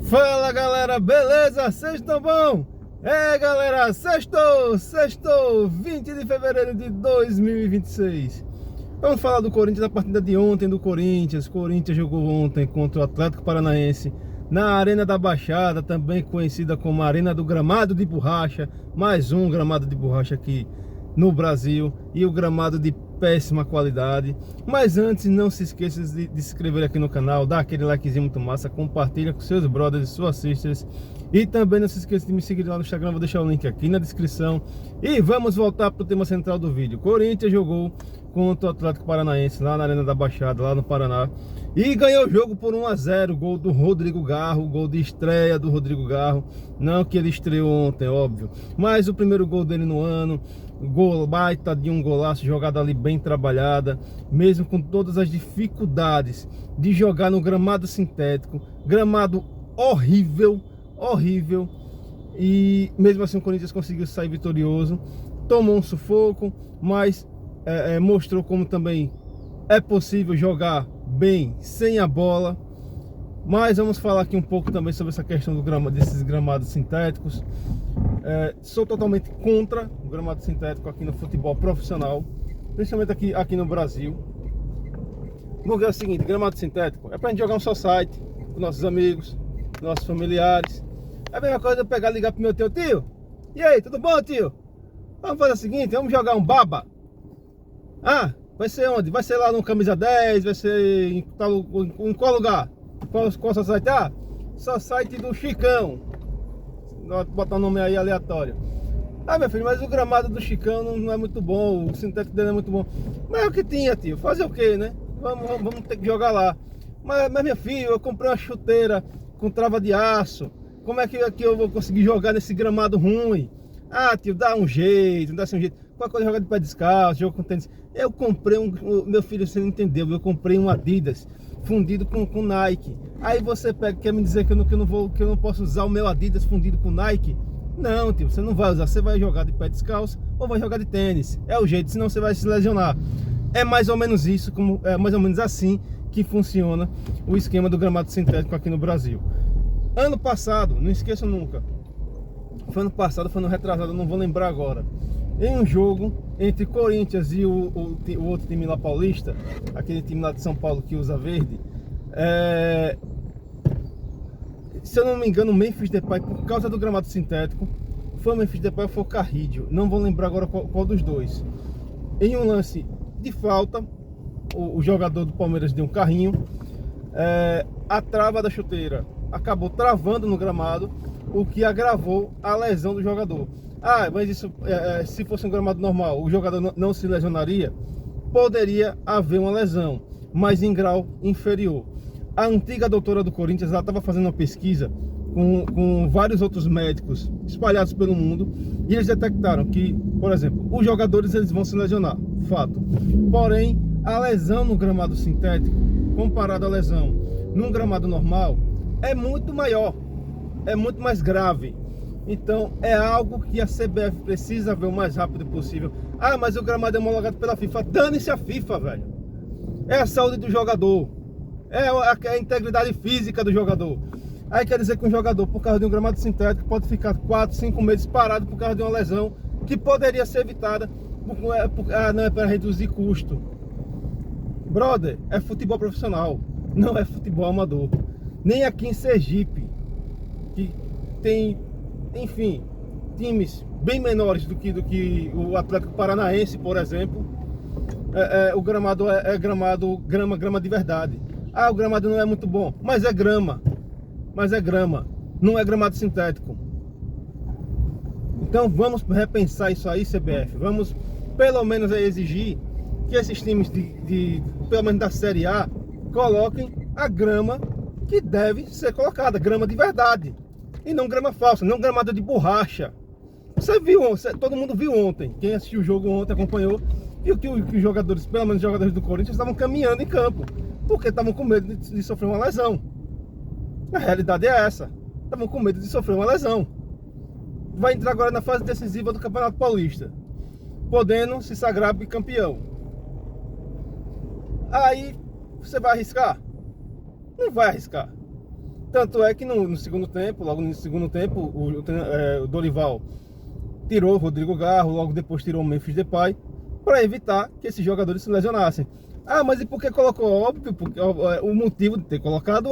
Fala galera, beleza? Vocês estão bom? Galera, sextou, 20 de fevereiro de 2026. Vamos falar do Corinthians, da partida de ontem do Corinthians. Corinthians jogou ontem contra o Atlético Paranaense na Arena da Baixada, também conhecida como Arena do Gramado de Borracha. Mais um gramado de borracha aqui no Brasil, e o gramado de péssima qualidade. Mas antes, não se esqueça de se inscrever aqui no canal, dar aquele likezinho muito massa, compartilha com seus brothers e suas sisters, e também não se esqueça de me seguir lá no Instagram, vou deixar o link aqui na descrição. E vamos voltar para o tema central do vídeo. Corinthians jogou contra o Atlético Paranaense lá na Arena da Baixada, lá no Paraná, e ganhou o jogo por 1 a 0, gol do Rodrigo Garro, gol de estreia do Rodrigo Garro. Não que ele estreou ontem, óbvio, mas o primeiro gol dele no ano. Gol baita de um golaço, jogada ali bem trabalhada, mesmo com todas as dificuldades de jogar no gramado sintético, gramado horrível, e mesmo assim o Corinthians conseguiu sair vitorioso. Tomou um sufoco, mas mostrou como também é possível jogar bem sem a bola. Mas vamos falar aqui um pouco também sobre essa questão desses gramados sintéticos. Sou totalmente contra o gramado sintético aqui no futebol profissional, principalmente aqui no Brasil. Vamos ver o seguinte: gramado sintético é pra gente jogar um society com nossos amigos, nossos familiares. É a mesma coisa eu pegar e ligar pro meu tio: e aí, tudo bom, tio? Vamos fazer o seguinte, vamos jogar um baba. Ah, vai ser onde? Vai ser lá no Camisa 10, vai ser em qual lugar? Qual society? Ah, society do Chicão. Vou botar um nome aí aleatório. Ah, meu filho, mas o gramado do Chicão não é muito bom, o sintético dele é muito bom. Mas é o que tinha, tio, fazer o que, né? Vamos ter que jogar lá. Mas meu filho, eu comprei uma chuteira com trava de aço. Como é que eu vou conseguir jogar nesse gramado ruim? Ah, tio, dá um jeito, Qualquer coisa, jogar de pé descalço, jogo com tênis. Eu comprei meu filho, você não entendeu, eu comprei um Adidas fundido com Nike. Aí você quer me dizer que eu não posso usar o meu Adidas fundido com Nike? Não, tio, você não vai usar, você vai jogar de pé descalço ou vai jogar de tênis. É o jeito, senão você vai se lesionar. É mais ou menos isso, é mais ou menos assim que funciona o esquema do gramado sintético aqui no Brasil. Ano passado, não esqueço nunca, foi ano passado, foi no retrasado, não vou lembrar agora, em um jogo entre Corinthians e o outro time lá paulista, aquele time lá de São Paulo que usa verde, se eu não me engano, o Memphis Depay, por causa do gramado sintético, foi o Memphis Depay ou foi o Carrídio, não vou lembrar agora qual dos dois. Em um lance de falta, o jogador do Palmeiras deu um carrinho, a trava da chuteira acabou travando no gramado, o que agravou a lesão do jogador. Ah, mas isso, se fosse um gramado normal, o jogador não se lesionaria? Poderia haver uma lesão, mas em grau inferior. A antiga doutora do Corinthians, ela estava fazendo uma pesquisa com vários outros médicos espalhados pelo mundo, e eles detectaram que, por exemplo, os jogadores eles vão se lesionar, fato. Porém, a lesão no gramado sintético, comparada à lesão num gramado normal, é muito maior, é muito mais grave. Então é algo que a CBF precisa ver o mais rápido possível. Ah, mas o gramado é homologado pela FIFA. Dane-se a FIFA, velho. É a saúde do jogador, é a integridade física do jogador. Aí quer dizer que um jogador, por causa de um gramado sintético, pode ficar 4, 5 meses parado por causa de uma lesão que poderia ser evitada. Não é para reduzir custo. Brother, é futebol profissional, não é futebol amador. Nem aqui em Sergipe, que tem, enfim, times bem menores do que o Atlético Paranaense, por exemplo, o gramado grama de verdade. Ah, o gramado não é muito bom, mas é grama, não é gramado sintético. Então vamos repensar isso aí, CBF. Vamos pelo menos exigir que esses times pelo menos da Série A, coloquem a grama que deve ser colocada, grama de verdade, e não grama falsa, não gramada de borracha. Você viu, todo mundo viu ontem, quem assistiu o jogo ontem, acompanhou, viu que os jogadores, pelo menos os jogadores do Corinthians, estavam caminhando em campo, porque estavam com medo de sofrer uma lesão. A realidade é essa, estavam com medo de sofrer uma lesão. Vai entrar agora na fase decisiva do Campeonato Paulista, podendo se sagrar bicampeão. Aí você vai arriscar? Não vai arriscar. Tanto é que no segundo tempo, logo no segundo tempo, o Dorival tirou o Rodrigo Garro, logo depois tirou o Memphis Depay, para evitar que esses jogadores se lesionassem. Ah, mas e por que colocou? Óbvio, porque o motivo de ter colocado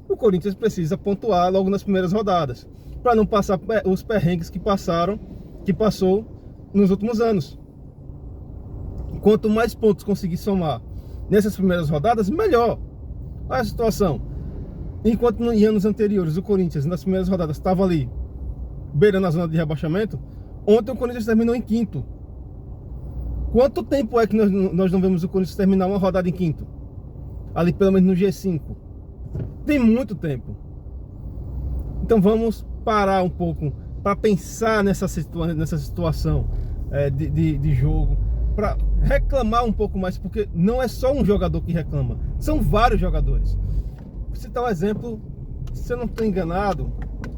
o Corinthians precisa pontuar logo nas primeiras rodadas, para não passar os perrengues que passou nos últimos anos. Quanto mais pontos conseguir somar nessas primeiras rodadas, melhor. Olha a situação. Enquanto em anos anteriores o Corinthians nas primeiras rodadas estava ali beirando a zona de rebaixamento, ontem o Corinthians terminou em quinto. Quanto tempo é que nós não vemos o Corinthians terminar uma rodada em quinto? Ali pelo menos no G5. Tem muito tempo. Então vamos parar um pouco para pensar nessa situação de jogo, para reclamar um pouco mais, porque não é só um jogador que reclama, são vários jogadores. Vou citar um exemplo, se eu não estou enganado,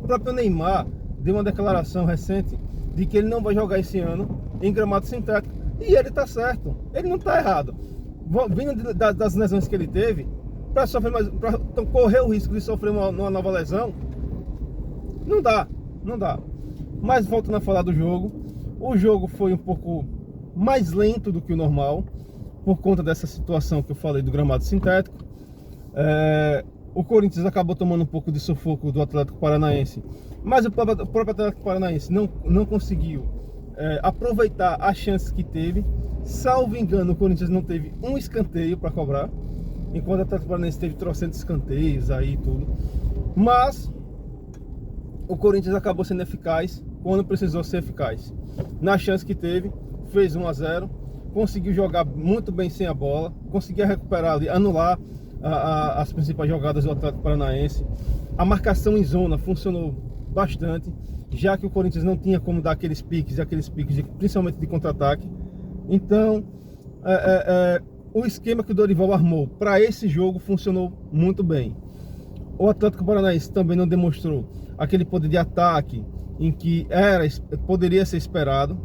o próprio Neymar deu uma declaração recente de que ele não vai jogar esse ano em gramado sintético, e ele está certo, ele não está errado. Vindo das lesões que ele teve, para correr o risco de sofrer uma nova lesão, não dá. Mas voltando a falar do jogo, o jogo foi um pouco mais lento do que o normal, por conta dessa situação que eu falei do gramado sintético. O Corinthians acabou tomando um pouco de sufoco do Atlético Paranaense, mas o próprio Atlético Paranaense não conseguiu aproveitar as chances que teve. Salvo engano, o Corinthians não teve um escanteio para cobrar, enquanto o Atlético Paranaense teve trocentos escanteios aí e tudo. Mas o Corinthians acabou sendo eficaz quando precisou ser eficaz. Na chance que teve, fez 1 a 0, conseguiu jogar muito bem sem a bola, conseguia recuperar ali, anular as principais jogadas do Atlético Paranaense. A marcação em zona funcionou bastante, já que o Corinthians não tinha como dar aqueles piques, principalmente de contra-ataque. Então, o esquema que o Dorival armou para esse jogo funcionou muito bem. O Atlético Paranaense também não demonstrou aquele poder de ataque em que poderia ser esperado.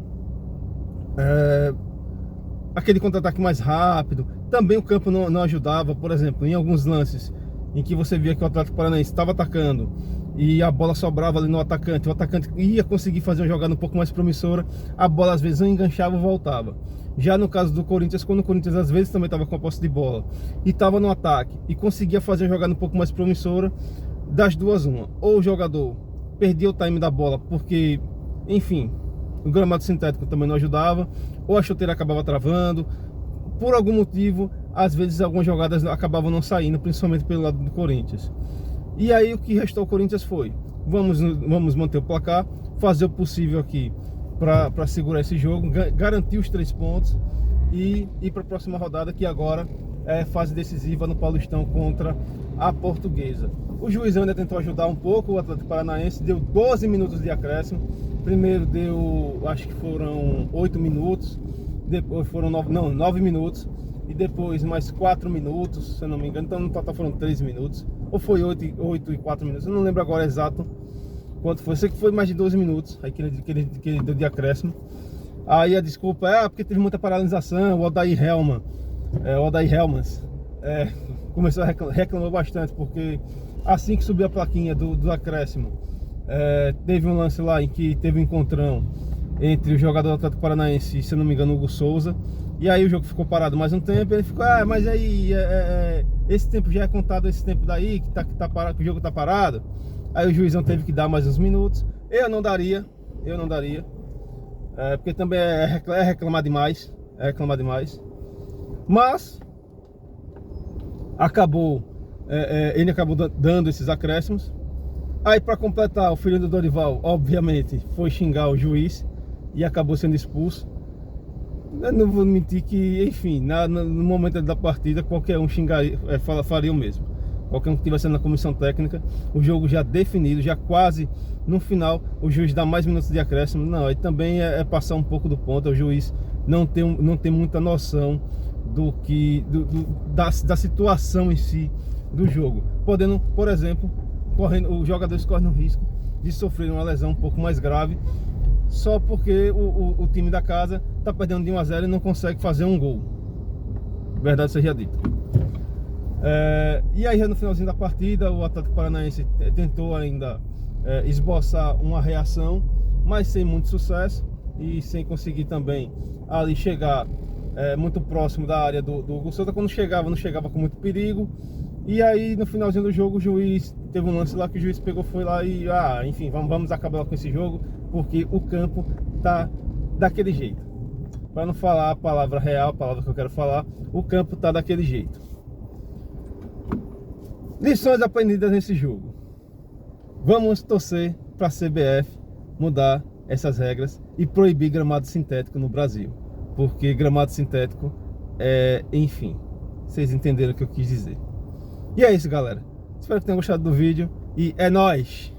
Aquele contra-ataque mais rápido. Também o campo não ajudava, por exemplo, em alguns lances em que você via que o Atlético Paranaense estava atacando e a bola sobrava ali no atacante, o atacante ia conseguir fazer uma jogada um pouco mais promissora, a bola às vezes não enganchava ou voltava. Já no caso do Corinthians, quando o Corinthians às vezes também estava com a posse de bola e estava no ataque e conseguia fazer uma jogada um pouco mais promissora, das duas uma, ou o jogador perdia o time da bola porque, enfim, o gramado sintético também não ajudava, ou a chuteira acabava travando, por algum motivo, às vezes algumas jogadas acabavam não saindo, principalmente pelo lado do Corinthians. E aí o que restou ao Corinthians foi: vamos manter o placar, fazer o possível aqui para segurar esse jogo, garantir os 3 pontos e ir para a próxima rodada, que agora é fase decisiva no Paulistão contra a Portuguesa. O juiz ainda tentou ajudar um pouco o Atlético Paranaense, deu 12 minutos de acréscimo. Primeiro deu, acho que foram 8 minutos, depois foram 9 minutos, e depois mais 4 minutos, se eu não me engano. Então no total foram 13 minutos, ou foi 8 e 4 minutos, eu não lembro agora exato quanto foi. Sei que foi mais de 12 minutos aí que ele deu de acréscimo. Aí a desculpa porque teve muita paralisação. O Odair Helmans começou a reclamar bastante, porque assim que subiu a plaquinha do acréscimo, teve um lance lá em que teve um encontrão entre o jogador do Atlético Paranaense e, se eu não me engano, o Hugo Souza. E aí o jogo ficou parado mais um tempo. Ele ficou, mas aí esse tempo já é contado, esse tempo daí que parado, que o jogo tá parado. Aí o juizão teve que dar mais uns minutos. Eu não daria, porque também é reclamar demais, Mas ele acabou dando esses acréscimos. Aí, para completar, o filho do Dorival, obviamente, foi xingar o juiz e acabou sendo expulso. Eu não vou mentir que, enfim, no momento da partida, qualquer um faria o mesmo. Qualquer um que estivesse na comissão técnica, o jogo já definido, já quase no final, o juiz dá mais minutos de acréscimo. Não, aí também é passar um pouco do ponto. O juiz não tem muita noção da situação em si do jogo, podendo, por exemplo, os jogadores correm o risco de sofrer uma lesão um pouco mais grave, só porque o time da casa está perdendo de 1 a 0 e não consegue fazer um gol. Verdade seja dita. E aí no finalzinho da partida o Atlético Paranaense tentou ainda esboçar uma reação, mas sem muito sucesso e sem conseguir também ali chegar muito próximo da área do Hugo Souza. Quando chegava, não chegava com muito perigo. E aí no finalzinho do jogo o juiz teve um lance lá que o juiz pegou, foi lá e enfim, vamos acabar com esse jogo, porque o campo tá daquele jeito. Para não falar a palavra real, a palavra que eu quero falar, o campo tá daquele jeito. Lições aprendidas nesse jogo. Vamos torcer para a CBF mudar essas regras e proibir gramado sintético no Brasil, porque gramado sintético enfim, vocês entenderam o que eu quis dizer. E é isso, galera. Espero que tenham gostado do vídeo e é nóis!